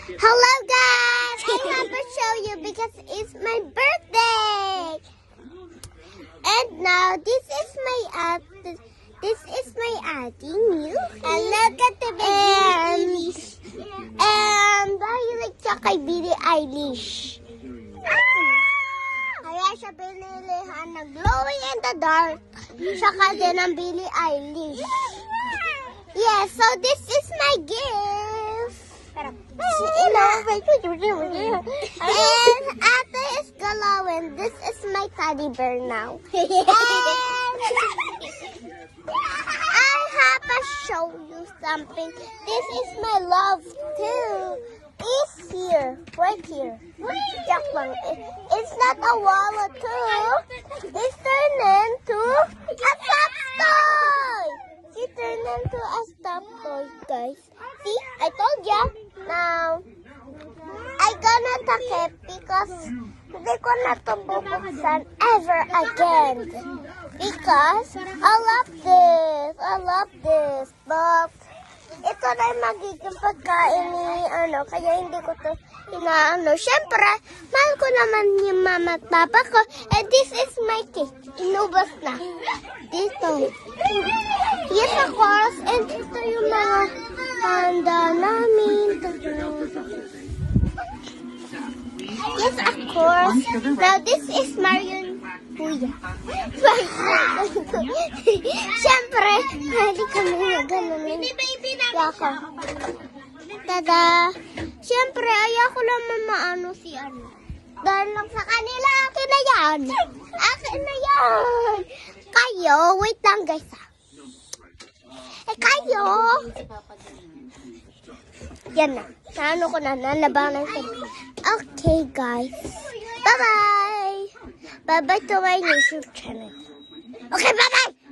Hello guys! I have to show you because it's my birthday! And now this is my auntie Mew. And look at the baby. And dahilig siya kay Billie Eilish. Kaya siya binilihan ng glowing in the dark. Saka din ng Billie Eilish. Yeah, so this is my gift. And Ate is glowing. This is my teddy bear now. And I have to show you something. This is my love too. It's here, right here. It's not a wallet too. It's turned into a stuffed toy. It turned into a stuffed toy, guys. See, I told ya. Now, I gonna tuck it because hindi ko na ito bubuksan ever again. Because I love this. But ito na yung magiging pagkain ni kaya hindi ko ito inaano. Siyempre, mahal ko naman yung mama at papa ko. And this is my cake. Inubos na. Dito. Yes, of course. And ito yung mga handa namin. Yes, of course. Now, this is Marion Kuya. Siyempre, hindi kami na ganun. Yako. Tada! Siyempre, ayoko naman maano si ano. Dahil lang sa kanila, akin na yan. Akin na yan. Kayo, wait lang guys. Kayo. Yan na. Naano ko na, nalabanan ko. Okay guys. Bye-bye. Bye-bye to my YouTube channel. Okay, bye-bye.